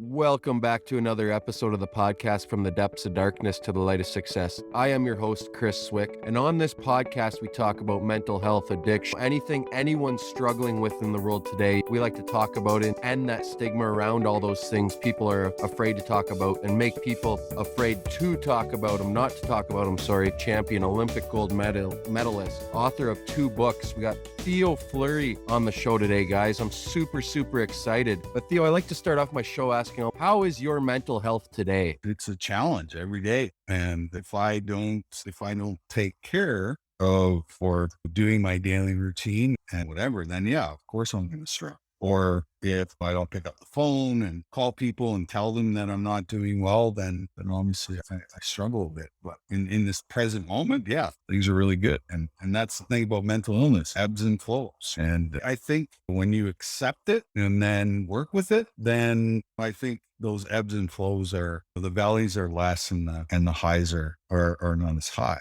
Welcome back to another episode of the podcast From the Depths of Darkness to the Light of Success. I am your host, Chris Swick, and on this podcast, we talk about mental health, addiction, anything anyone's struggling with in the world today. We like to talk about it, end that stigma around all those things people are afraid to talk about, and make people afraid to talk about them, not to talk about them, champion, Olympic gold medalist, author of 2 books. We got Theo Fleury on the show today, guys. I'm super excited. But Theo, I like to start off my show asking, how is your mental health today? It's a challenge every day. And if I don't take care of or doing my daily routine and whatever, then yeah, of course I'm going to struggle. Or if I don't pick up the phone and call people and tell them that I'm not doing well, then obviously I struggle a bit. But in this present moment, yeah, things are really good. And that's the thing about mental illness, ebbs and flows. And I think when you accept it and then work with it, then I think those ebbs and flows the valleys are less and the highs are not as high.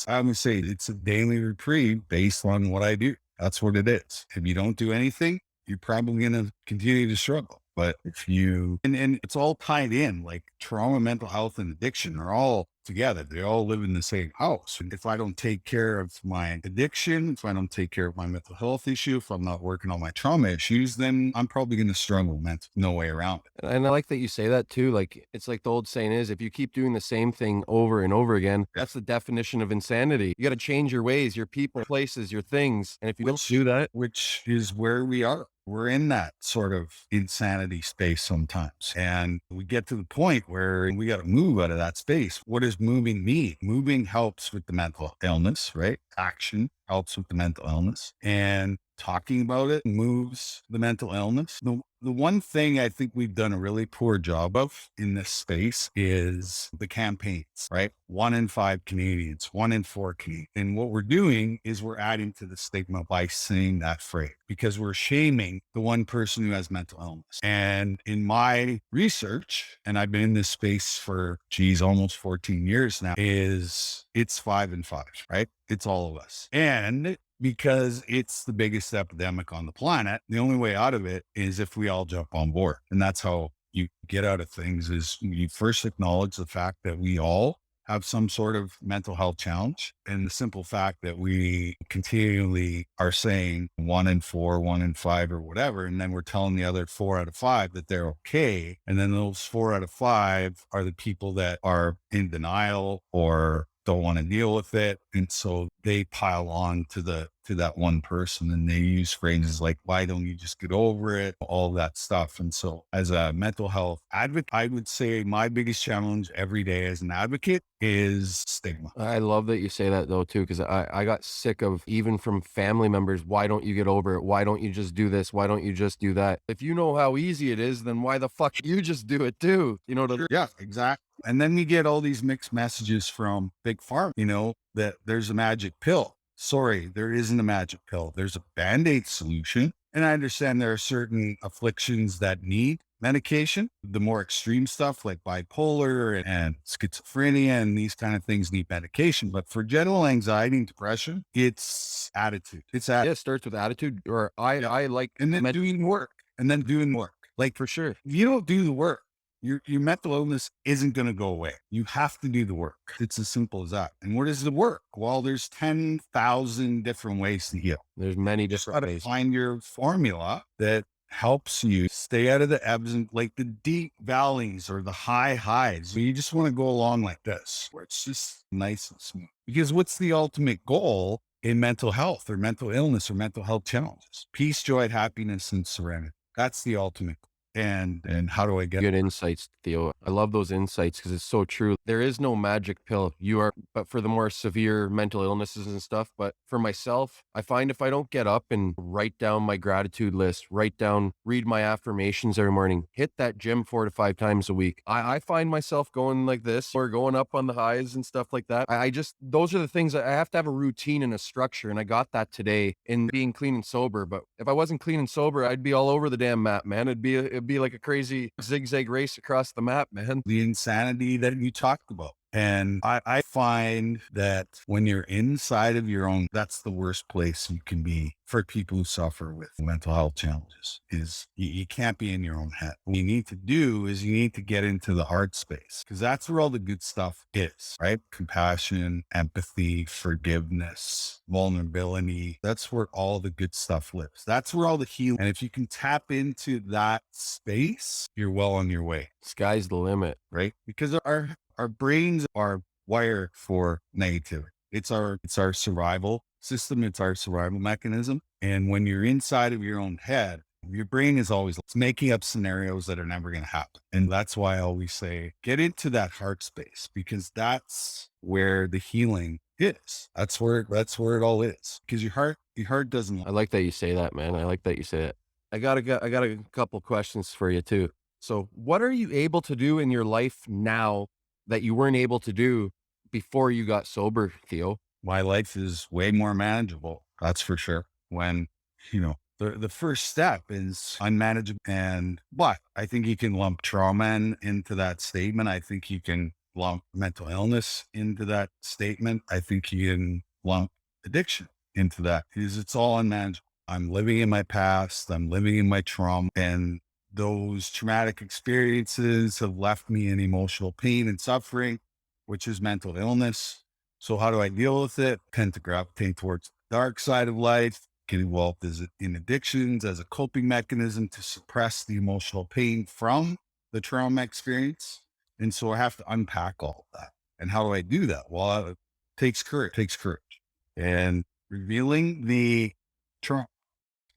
I would say it's a daily reprieve based on what I do. That's what it is. If you don't do anything, you're probably going to continue to struggle. But if you, and it's all tied in, like trauma, mental health, and addiction are all together. They all live in the same house. And if I don't take care of my addiction, if I don't take care of my mental health issue, if I'm not working on my trauma issues, then I'm probably going to struggle. Mentally. No way around it. And I like that you say that too. Like, it's like the old saying is, if you keep doing the same thing over and over again, that's the definition of insanity. You got to change your ways, your people, places, your things. And if you don't do that, which is where we are. We're in that sort of insanity space sometimes. And we get to the point where we got to move out of that space. What does moving mean? Moving helps with the mental illness, right? Action helps with the mental illness. And talking about it moves the mental illness. The one thing I think we've done a really poor job of in this space is the campaigns, right? 1 in 5 Canadians, 1 in 4 Canadians. And what we're doing is we're adding to the stigma by saying that phrase because we're shaming the one person who has mental illness. And in my research, and I've been in this space for, almost 14 years now, it's 5 and 5, right? It's all of us. And because it's the biggest epidemic on the planet, the only way out of it is if we all jump on board. And that's how you get out of things is you first acknowledge the fact that we all have some sort of mental health challenge. And the simple fact that we continually are saying 1 in 4, 1 in 5 or whatever. And then we're telling the other 4 out of 5 that they're okay. And then those 4 out of 5 are the people that are in denial or don't want to deal with it. And so they pile on to that one person and they use phrases like, why don't you just get over it? All that stuff. And so as a mental health advocate, I would say my biggest challenge every day as an advocate is stigma. I love that you say that though, too, because I got sick of even from family members. Why don't you get over it? Why don't you just do this? Why don't you just do that? If you know how easy it is, then why the fuck you just do it too? You know, yeah, exactly. And then we get all these mixed messages from Big Pharma, that there's a magic pill. Sorry, there isn't a magic pill. There's a Band-Aid solution. And I understand there are certain afflictions that need medication. The more extreme stuff like bipolar and schizophrenia and these kind of things need medication. But for general anxiety and depression, it's attitude. It starts with attitude or I like. And then doing work. Like for sure. If you don't do the work, your mental illness isn't going to go away. You have to do the work. It's as simple as that. And what is the work? Well, there's 10,000 different ways to heal. There's many different ways. Find your formula that helps you stay out of the ebbs and like the deep valleys or the high highs. You just want to go along like this, where it's just nice and smooth. Because what's the ultimate goal in mental health or mental illness or mental health challenges? Peace, joy, happiness, and serenity. That's the ultimate goal. And how do I get good insights, Theo? I love those insights because it's so true. There is no magic pill. But for the more severe mental illnesses and stuff. But for myself, I find if I don't get up and write down my gratitude list, read my affirmations every morning, hit that gym 4 to 5 times a week, I find myself going like this or going up on the highs and stuff like that. Those are the things that I have to have a routine and a structure. And I got that today in being clean and sober. But if I wasn't clean and sober, I'd be all over the damn map, man. It'd be like a crazy zigzag race across the map, man. The insanity that you talked about. And I find that when you're inside of your own, that's the worst place you can be for people who suffer with mental health challenges is you can't be in your own head. What you need to do is you need to get into the heart space because that's where all the good stuff is, right? Compassion, empathy, forgiveness, vulnerability. That's where all the good stuff lives. That's where all the healing. And if you can tap into that space, you're well on your way. Sky's the limit. Right? Because our brains are wired for negativity. It's our survival system. It's our survival mechanism. And when you're inside of your own head, your brain is always making up scenarios that are never going to happen. And that's why I always say, get into that heart space because that's where the healing is. That's where it all is. Because your heart doesn't. I like that you say that, man. I like that you say it. I got a couple questions for you too. So what are you able to do in your life now that you weren't able to do before you got sober, Theo? My life is way more manageable. That's for sure. When, the first step is unmanageable. But I think you can lump trauma into that statement. I think you can lump mental illness into that statement. I think you can lump addiction into that because it's all unmanageable. I'm living in my past. I'm living in my trauma, and those traumatic experiences have left me in emotional pain and suffering, which is mental illness. So how do I deal with it? Tend to gravitate towards the dark side of life, get involved in addictions as a coping mechanism to suppress the emotional pain from the trauma experience. And so I have to unpack all of that. And how do I do that? Well, it takes courage. And revealing the trauma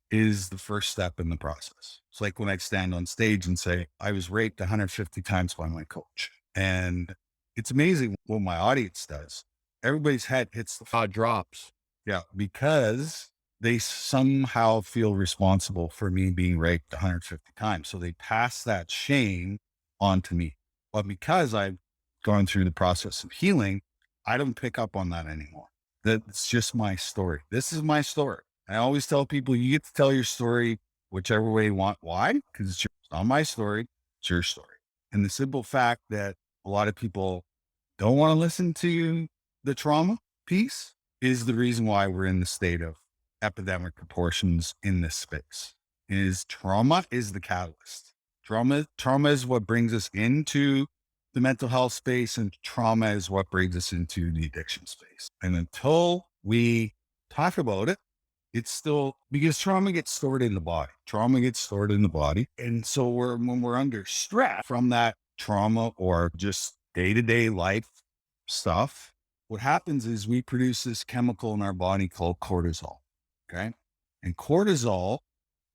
is the first step in the process. It's like when I stand on stage and say, I was raped 150 times by my coach. And it's amazing what my audience does. Everybody's head hits the Jaw drops. Yeah, because they somehow feel responsible for me being raped 150 times. So they pass that shame onto me. But because I've gone through the process of healing, I don't pick up on that anymore. That's just my story. This is my story. I always tell people you get to tell your story whichever way you want. Why? Because it's not my story. It's your story. And the simple fact that a lot of people don't want to listen to the trauma piece is the reason why we're in the state of epidemic proportions in this space. Trauma is the catalyst. Trauma is what brings us into the mental health space, and trauma is what brings us into the addiction space. And until we talk about it, it's still because trauma gets stored in the body. And so when we're under stress from that trauma or just day-to-day life stuff, what happens is we produce this chemical in our body called cortisol. Okay. And cortisol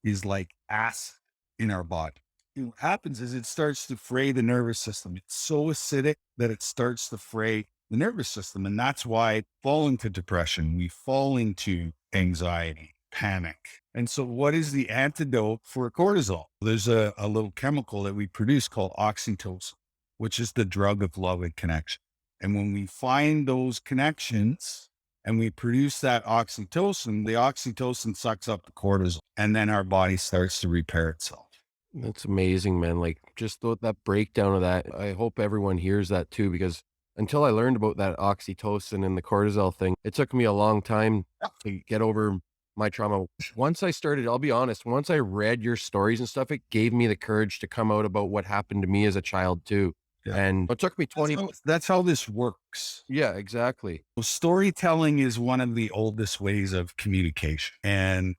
is like acid in our body. And what happens is it starts to fray the nervous system. It's so acidic that it starts to fray the nervous system. And that's why we fall into depression. We fall into anxiety, panic. And so what is the antidote for cortisol? There's a little chemical that we produce called oxytocin, which is the drug of love and connection. And when we find those connections and we produce that oxytocin, the oxytocin sucks up the cortisol and then our body starts to repair itself. That's amazing, man. Like just that breakdown of that. I hope everyone hears that too, because until I learned about that oxytocin and the cortisol thing, it took me a long time to get over my trauma. Once I started, I'll be honest, once I read your stories and stuff, it gave me the courage to come out about what happened to me as a child too. Yeah. And it took me 20. That's how this works. Yeah, exactly. Well, storytelling is one of the oldest ways of communication. And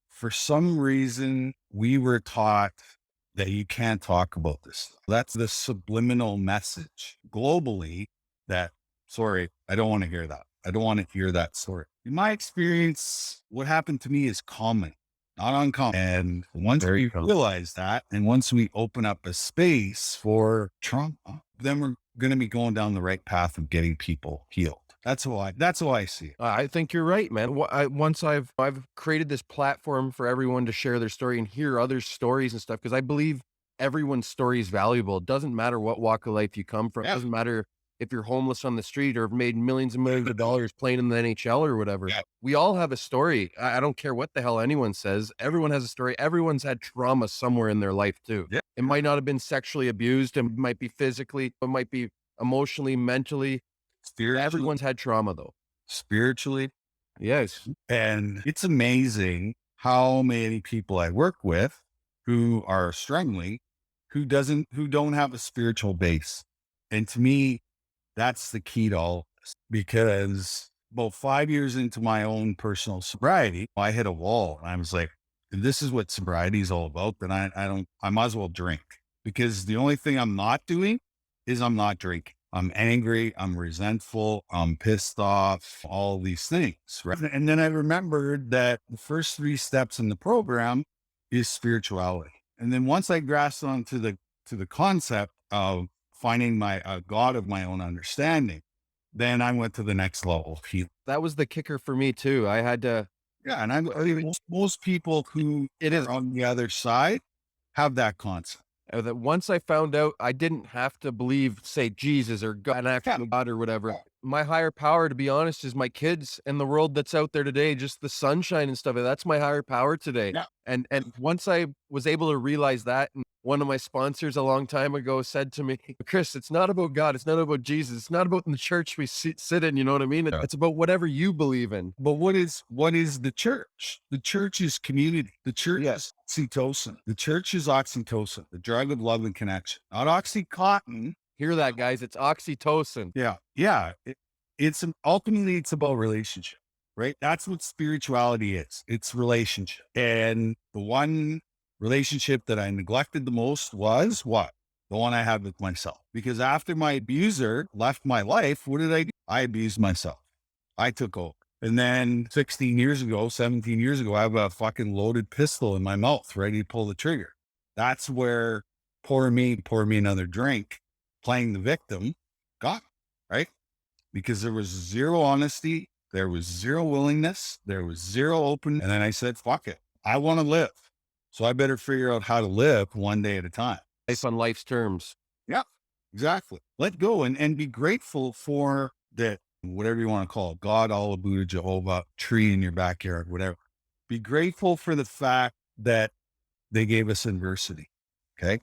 for some reason, we were taught that you can't talk about this. That's the subliminal message globally that, sorry, I don't want to hear that. I don't want to hear that story. In my experience, what happened to me is common, not uncommon. And once we realize that, and once we open up a space for trauma, then we're going to be going down the right path of getting people healed. That's how I see it. I think you're right, man. Once I've created this platform for everyone to share their story and hear other stories and stuff, because I believe everyone's story is valuable. It doesn't matter what walk of life you come from. It doesn't matter if you're homeless on the street or have made millions and millions of dollars playing in the NHL or whatever. Yeah. We all have a story. I don't care what the hell anyone says. Everyone has a story. Everyone's had trauma somewhere in their life too. Yeah. It might not have been sexually abused. It might be physically. It might be emotionally, mentally. Spiritually, Everyone's had trauma though. spiritually. Yes. And it's amazing how many people I work with who are struggling, who don't have a spiritual base. And to me, that's the key to all of this, because about 5 years into my own personal sobriety, I hit a wall and I was like, if this is what sobriety is all about, then I might as well drink, because the only thing I'm not doing is I'm not drinking. I'm angry, I'm resentful, I'm pissed off, all these things. Right. And then I remembered that the first 3 steps in the program is spirituality. And then once I grasped onto the concept of finding my God of my own understanding, then I went to the next level. That was the kicker for me too. I had to, Yeah, and I mean, most people who it is are on the other side have that concept. that once I found out I didn't have to believe, say, Jesus or God, an actual God or whatever. Yeah. My higher power, to be honest, is my kids and the world that's out there today, just the sunshine and stuff. That's my higher power today. Yeah. And once I was able to realize that, and one of my sponsors a long time ago said to me, Chris, it's not about God. It's not about Jesus. It's not about the church we sit in. You know what I mean? Yeah. It's about whatever you believe in. But what is the church? The church is community. The church is oxytocin. The church is oxytocin, the drug of love and connection, not oxycontin. Hear that, guys? It's oxytocin. Yeah. Yeah. It's ultimately, it's about relationship, right? That's what spirituality is. It's relationship. And the one relationship that I neglected the most was what? The one I had with myself. Because after my abuser left my life, what did I do? I abused myself. I took over. And then 16 years ago, 17 years ago, I have a fucking loaded pistol in my mouth, ready to pull the trigger. That's where pour me another drink, playing the victim, got me, right? Because there was zero honesty, there was zero willingness, there was zero open. And then I said, fuck it. I want to live. So I better figure out how to live one day at a time. Life on life's terms. Yeah, exactly. Let go and be grateful for that, whatever you want to call it, God, Allah, Buddha, Jehovah, tree in your backyard, whatever. Be grateful for the fact that they gave us adversity. Okay.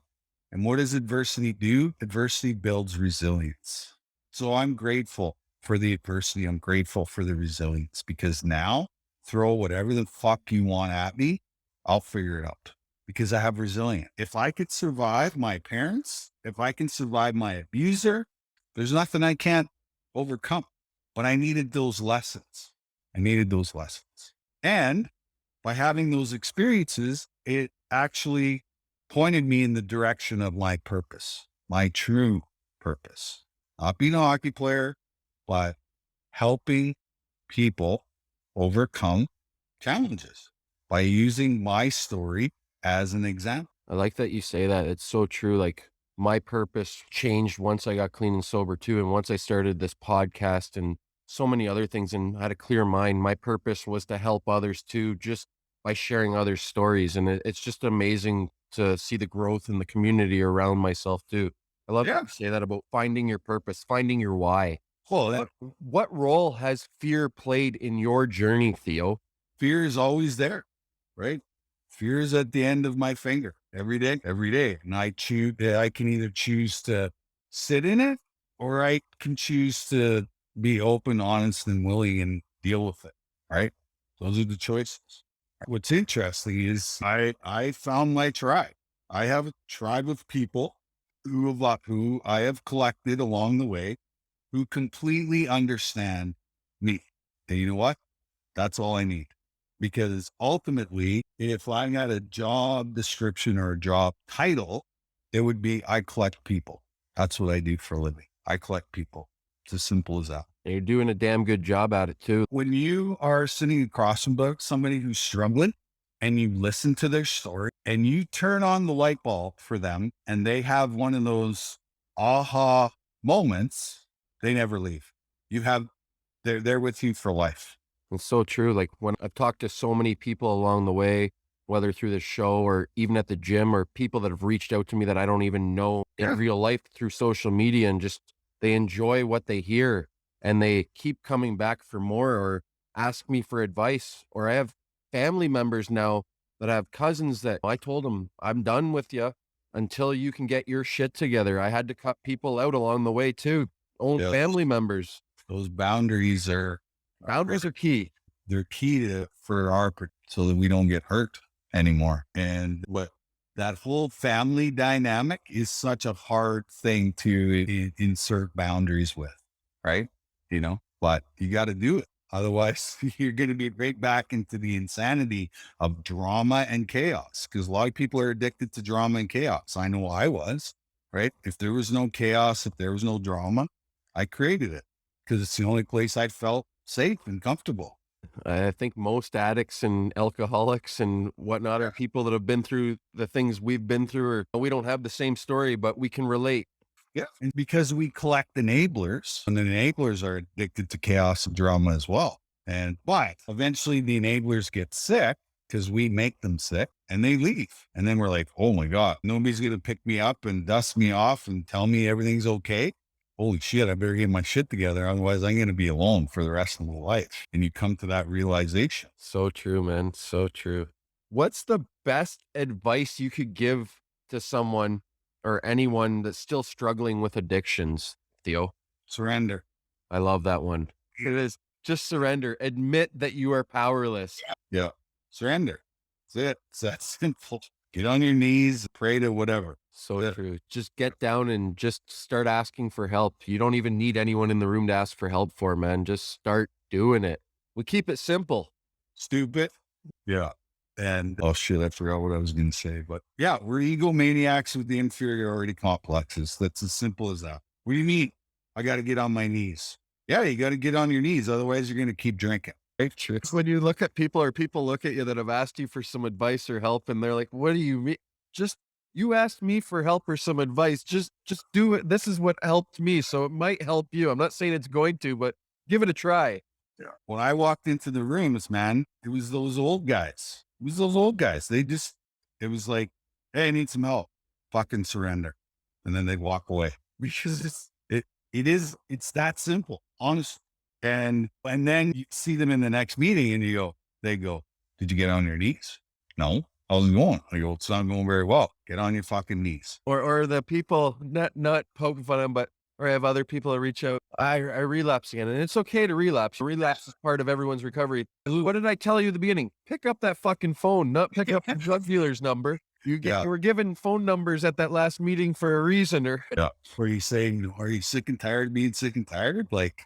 And what does adversity do? Adversity builds resilience. So I'm grateful for the adversity. I'm grateful for the resilience, because now throw whatever the fuck you want at me, I'll figure it out, because I have resilience. If I could survive my parents, if I can survive my abuser, there's nothing I can't overcome. But I needed those lessons. And by having those experiences, it actually pointed me in the direction of my purpose, my true purpose. Not being a hockey player, but helping people overcome challenges by using my story as an example. I like that you say that. It's so true. Like, my purpose changed once I got clean and sober too. And once I started this podcast and so many other things and had a clear mind, my purpose was to help others too, just by sharing others' stories. And it's just amazing to see the growth in the community around myself too. I love that you say that about finding your purpose, finding your why. Well, What role has fear played in your journey, Theo? fear is always there, right? Fear is at the end of my finger every day. And I can either choose to sit in it, or I can choose to be open, honest, and willing and deal with it. Right. Those are the choices. What's interesting is I found my tribe. I have a tribe of people who I have collected along the way, who completely understand me. And you know what? That's all I need. Because ultimately, if I had a job description or a job title, it would be, I collect people. That's what I do for a living. I collect people. It's as simple as that. And you're doing a damn good job at it too. When you are sitting across from somebody who's struggling, and you listen to their story and you turn on the light bulb for them, and they have one of those aha moments, they never leave. They're there with you for life. It's so true. Like, when I've talked to so many people along the way, whether through the show or even at the gym, or people that have reached out to me that I don't even know in real life through social media, and just they enjoy what they hear and they keep coming back for more or ask me for advice. Or I have family members now that I have cousins that I told them, I'm done with you. until you can get your shit together. I had to cut people out along the way too. Old Yeah, family members. those boundaries are Boundaries are key. they're key for so that we don't get hurt anymore. And but that whole family dynamic is such a hard thing to insert boundaries with, right? But you got to do it. Otherwise, you're going to be right back into the insanity of drama and chaos, because a lot of people are addicted to drama and chaos. I know I was, right? If there was no chaos, if there was no drama, I created it because it's the only place I felt safe and comfortable. I think most addicts and alcoholics and whatnot are people that have been through the things we've been through, or we don't have the same story, but we can relate. Yeah. And because we collect enablers, and the enablers are addicted to chaos and drama as well. But eventually the enablers get sick because we make them sick and they leave. And then we're like, oh my God, nobody's going to pick me up and dust me off and tell me everything's okay. Holy shit, I better get my shit together. Otherwise I'm going to be alone for the rest of my life. And you come to that realization. So true, man. So true. What's the best advice you could give to someone or anyone that's still struggling with addictions, Theo? Surrender. I love that one. It is just surrender. Admit that you are powerless. Yeah. Surrender. That's it. It's that simple. Get on your knees, pray to whatever. So true. Just get down and just start asking for help. You don't even need anyone in the room to ask for help for, man. Just start doing it. We keep it simple. Stupid. Yeah. And oh shit, I forgot what I was going to say. But yeah, we're egomaniacs with the inferiority complexes. That's as simple as that. What do you mean? I got to get on my knees. Yeah, you got to get on your knees. Otherwise, you're going to keep drinking. Right? True. When you look at people or people look at you that have asked you for some advice or help, and they're like, what do you mean? Just, you asked me for help or some advice. Just do it. This is what helped me. So it might help you. I'm not saying it's going to, but give it a try. Yeah. When I walked into the rooms, man, it was those old guys. It was those old guys. It was like, hey, I need some help. Fucking surrender. And then they'd walk away because it's that simple, honestly. And then you see them in the next meeting and they go, did you get on your knees? No. How's it going? I go, it's not going very well. Get on your fucking knees. Or the people, not poking fun at them, but or I have other people that reach out. I relapse again, and it's okay to relapse. Relapse is part of everyone's recovery. What did I tell you at the beginning? Pick up that fucking phone, not pick up the drug dealer's number. You were given phone numbers at that last meeting for a reason. Or were you saying, are you sick and tired of being sick and tired? Like,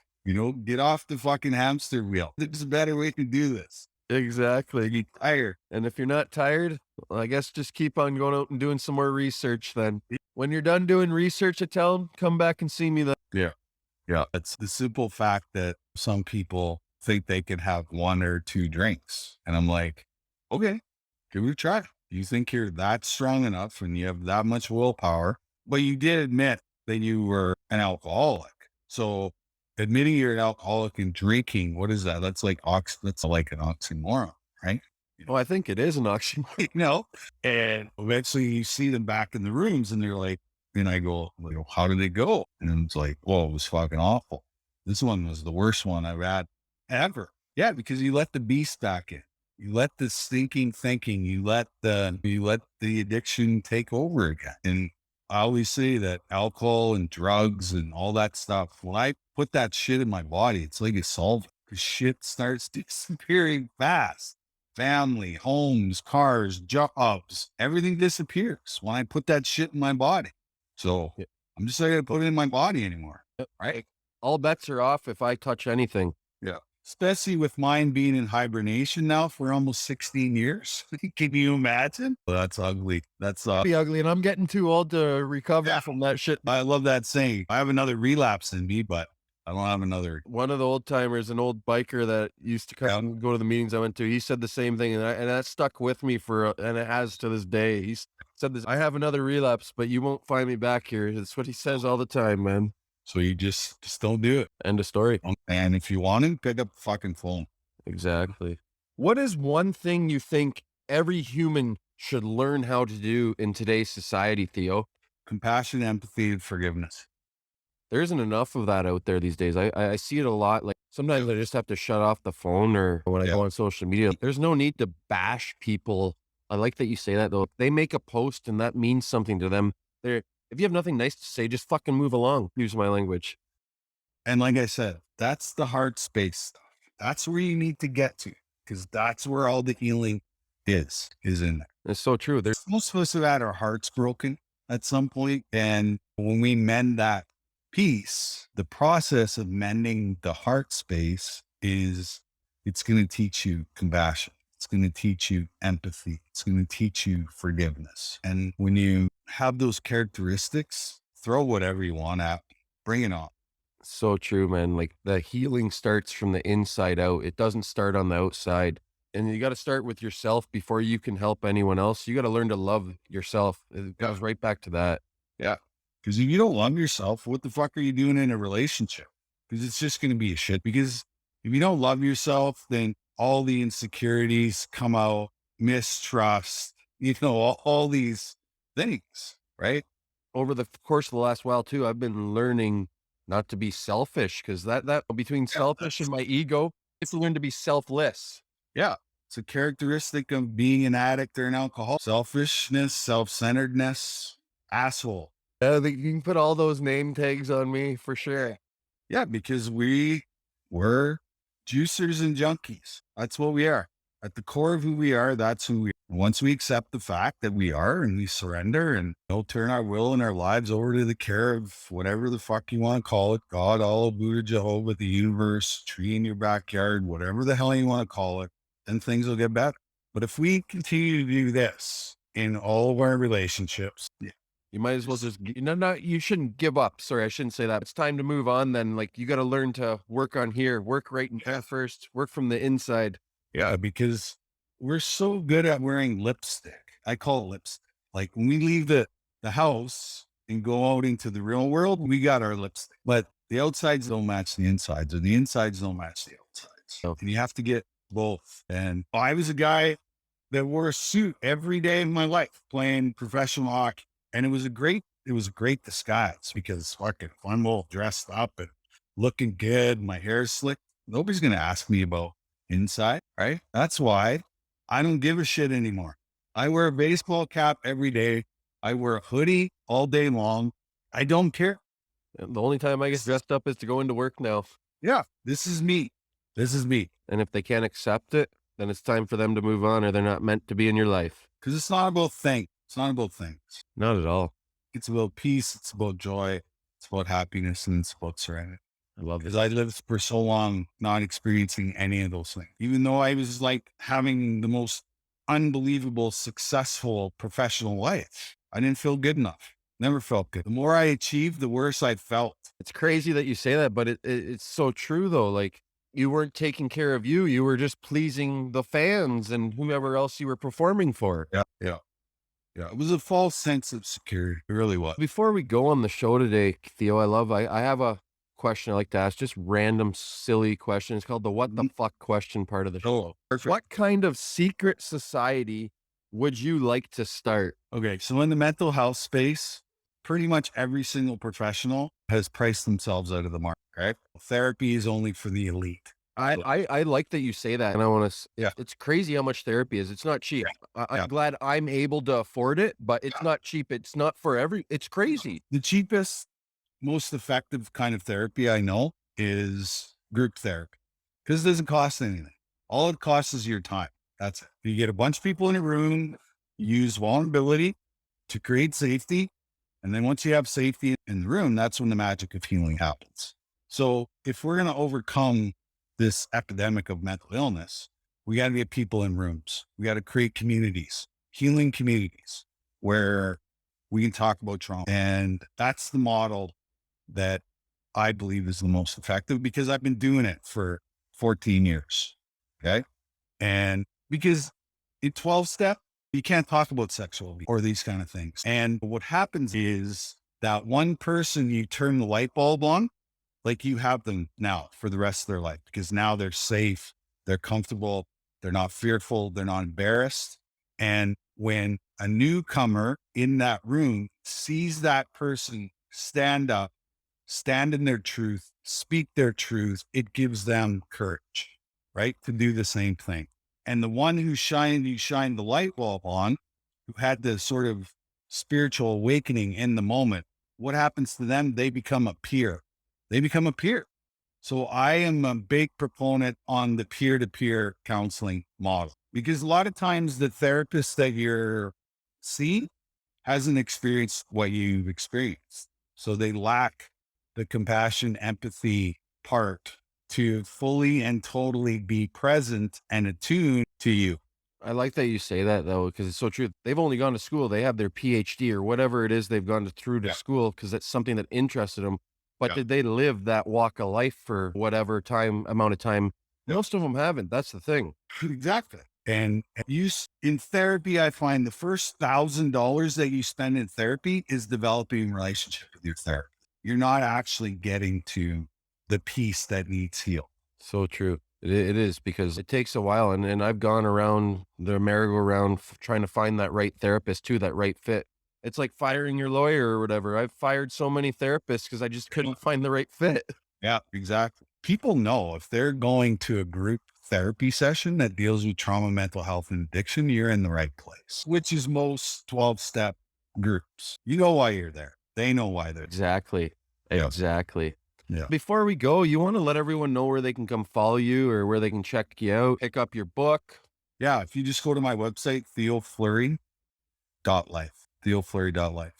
get off the fucking hamster wheel. There's a better way to do this. Exactly. Get tired. And if you're not tired, well, I guess just keep on going out and doing some more research then. When you're done doing research, I tell them, come back and see me then. Yeah. Yeah. It's the simple fact that some people think they can have one or two drinks. And I'm like, okay, give it a try. You think you're that strong enough and you have that much willpower, but you did admit that you were an alcoholic. So admitting you're an alcoholic and drinking, what is that? That's like an oxymoron, right? Oh, I think it is an oxymoron. And eventually you see them back in the rooms and they're like, and I go, how did it go? And it's like, well, it was fucking awful. This one was the worst one I've had ever. Yeah, because you let the beast back in. You let the stinking thinking, you let the addiction take over again. And I always say that alcohol and drugs and all that stuff, when I put that shit in my body, it's like a solvent. Because shit starts disappearing fast. Family, homes, cars, jobs, everything disappears when I put that shit in my body. So I'm just not going to put it in my body anymore. Right? All bets are off if I touch anything. Yeah. Especially with mine being in hibernation now for almost 16 years. Can you imagine? Well, that's ugly. That's be ugly. And I'm getting too old to recover from that shit. I love that saying. I have another relapse in me, but I don't have another. One of the old timers, an old biker that used to come and go to the meetings I went to, he said the same thing. And that stuck with me and it has to this day. He said this, I have another relapse, but you won't find me back here. That's what he says all the time, man. So you just don't do it. End of story. And if you want to, pick up the fucking phone. Exactly. What is one thing you think every human should learn how to do in today's society, Theo? Compassion, empathy, and forgiveness. There isn't enough of that out there these days. I see it a lot. Like sometimes I just have to shut off the phone or when I go on social media. There's no need to bash people I like that you say that though. If they make a post and that means something to them, they're if you have nothing nice to say, just fucking move along. Use my language. And like I said, that's the heart space stuff. That's where you need to get to, because that's where all the healing is in there. It's so true. There's Most of us have had our hearts broken at some point. And when we mend that piece, the process of mending the heart space is it's going to teach you compassion. It's going to teach you empathy. It's going to teach you forgiveness. And when you have those characteristics, throw whatever you want at me. Bring it on. so true, man. Like the healing starts from the inside out. It doesn't start on the outside. And you got to start with yourself before you can help anyone else. You got to learn to love yourself. It Yeah. goes right back to that. Yeah. Because if you don't love yourself, what the fuck are you doing in a relationship? Because it's just going to be a shit. Because if you don't love yourself, then all the insecurities come out, mistrust, all these things, right? Over the course of the last while too, I've been learning not to be selfish because that between Yeah, selfish and my ego, I have to learn to be selfless. yeah. It's a characteristic of being an addict or an alcoholic. Selfishness, self-centeredness, asshole. You can put all those name tags on me for sure. Yeah, because we're juicers and junkies. That's what we are. At the core of who we are, that's who we are. Once we accept the fact that we are and we surrender and turn our will and our lives over to the care of whatever the fuck you want to call it, God, Allah, Buddha, Jehovah, the universe, tree in your backyard, whatever the hell you want to call it, then things will get better. But if we continue to do this in all of our relationships, You might as well just you shouldn't give up. Sorry, I shouldn't say that. It's time to move on then. Like you got to learn to work on here, work right in here first, work from the inside. yeah, because we're so good at wearing lipstick. I call it lipstick. Like when we leave the house and go out into the real world, we got our lipstick. But the outsides don't match the insides, or the insides don't match the outsides. Oh. And you have to get both. And I was a guy that wore a suit every day of my life playing professional hockey. And it was a great disguise because fucking I'm all dressed up and looking good. My hair's slick. Nobody's going to ask me about inside, right? That's why I don't give a shit anymore. I wear a baseball cap every day. I wear a hoodie all day long. I don't care. And the only time I get dressed up is to go into work now. Yeah, this is me. This is me. And if they can't accept it, then it's time for them to move on or they're not meant to be in your life. Because it's not about things. It's not about things. Not at all. It's about peace. It's about joy. It's about happiness, and it's about serenity. I love Because this. I lived for so long not experiencing any of those things. Even though I was like having the most unbelievable, successful professional life, I didn't feel good enough. Never felt good. The more I achieved, the worse I felt. It's crazy that you say that, but it's so true though. Like you weren't taking care of you. You were just pleasing the fans and whomever else you were performing for. Yeah. Yeah. Yeah. It was a false sense of security. It really was. Before we go on the show today, Theo, I have a question I like to ask, just random silly question. It's called the what the fuck question part of the show. Oh, perfect. What kind of secret society would you like to start? Okay. So in the mental health space, pretty much every single professional has priced themselves out of the market, right? Therapy is only for the elite. I like that you say that, and I want to. Yeah. It's crazy how much therapy is. It's not cheap. I'm Yeah. glad I'm able to afford it, but it's not cheap. It's not for it's crazy. The cheapest, most effective kind of therapy I know is group therapy because it doesn't cost anything. All it costs is your time. That's it. You get a bunch of people in a room, use vulnerability to create safety. And then once you have safety in the room, that's when the magic of healing happens. So if we're going to overcome this epidemic of mental illness, we got to get people in rooms. We got to create communities, healing communities where we can talk about trauma. And that's the model that I believe is the most effective because I've been doing it for 14 years. Okay. And because in 12-step, you can't talk about sexual abuse or these kind of things. And what happens is that one person you turn the light bulb on, like you have them now for the rest of their life, because now they're safe, they're comfortable, they're not fearful, they're not embarrassed. And when a newcomer in that room sees that person stand up, stand in their truth, speak their truth, it gives them courage, right? To do the same thing. And the one who you shined the light bulb on, who had the sort of spiritual awakening in the moment, what happens to them? They become a peer. They become a peer. So I am a big proponent on the peer-to-peer counseling model, because a lot of times the therapist that you're seeing hasn't experienced what you've experienced. So they lack the compassion, empathy part to fully and totally be present and attuned to you. I like that you say that though, because it's so true. They've only gone to school. They have their PhD or whatever it is they've gone through to Yeah. school because it's something that interested them. But Yeah. did they live that walk of life for whatever amount of time? Yeah. Most of them haven't. That's the thing. Exactly. And in therapy, I find the first $1,000 that you spend in therapy is developing a relationship with your therapist. You're not actually getting to the piece that needs healed. So true. It is because it takes a while. And I've gone around the merry-go-round trying to find that right therapist too, that right fit. It's like firing your lawyer or whatever. I've fired so many therapists because I just couldn't find the right fit. Yeah, exactly. People know if they're going to a group therapy session that deals with trauma, mental health, and addiction, you're in the right place, which is most 12-step groups. You know why you're there. They know why they're there. Exactly. Yeah. Exactly. Yeah. Before we go, you want to let everyone know where they can come follow you or where they can check you out, pick up your book? Yeah. If you just go to my website, theofleury.life.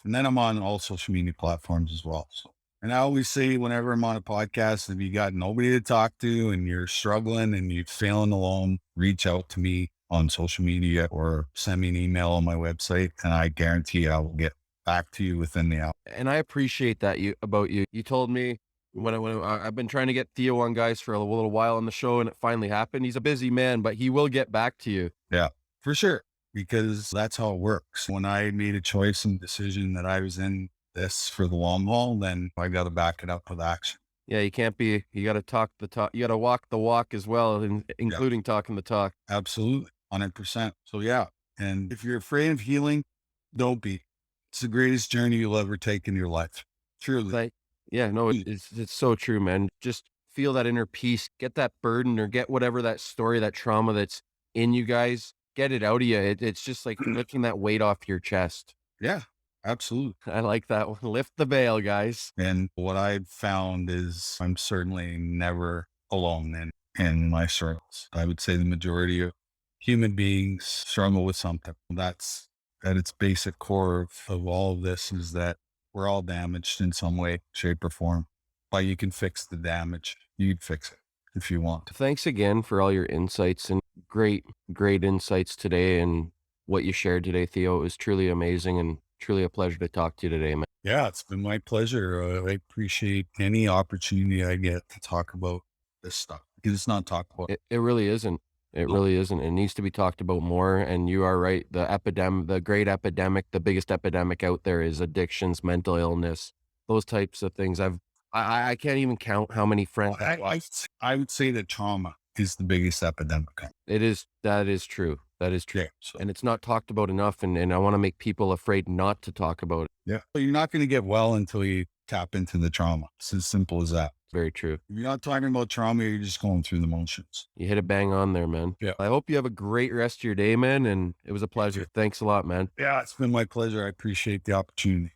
And then I'm on all social media platforms as well. So, and I always say whenever I'm on a podcast, if you got nobody to talk to and you're struggling and you're feeling alone, reach out to me on social media or send me an email on my website, and I guarantee I will get back to you within the hour. And I appreciate that about you. You told me I've been trying to get Theo on, guys, for a little while on the show, and it finally happened. He's a busy man, but he will get back to you. Yeah, for sure. Because that's how it works. When I made a choice and decision that I was in this for the long haul, then I got to back it up with action. Yeah, you got to talk the talk. You got to walk the walk as well, including talking the talk. Absolutely. 100%. So yeah. And if you're afraid of healing, don't be. It's the greatest journey you'll ever take in your life. Truly. Yeah, no, it's so true, man. Just feel that inner peace, get that burden or get whatever that story, that trauma that's in you guys, get it out of you. It's just like lifting that weight off your chest. Yeah, absolutely. I like that one. Lift the veil, guys. And what I've found is I'm certainly never alone in my struggles. I would say the majority of human beings struggle with something. That's at its basic core of all of this, is that we're all damaged in some way, shape, or form. But you can fix the damage. You'd fix it if you want. Thanks again for all your insights and great insights today and what you shared today, Theo. It was truly amazing and truly a pleasure to talk to you today, man. Yeah, it's been my pleasure. I appreciate any opportunity I get to talk about this stuff, because it's not talked about. It really isn't. It No. really isn't. It needs to be talked about more. And you are right. The great epidemic, the biggest epidemic out there is addictions, mental illness, those types of things. I can't even count how many friends. I would say that trauma is the biggest epidemic. That is true. That is true. Yeah. So, And it's not talked about enough. And I want to make people afraid not to talk about it. yeah. So you're not going to get well until you tap into the trauma. It's as simple as that. Very true. If you're not talking about trauma, you're just going through the motions. You hit it bang on there, man. Yeah. I hope you have a great rest of your day, man. And it was a pleasure. Thanks a lot, man. Yeah, it's been my pleasure. I appreciate the opportunity.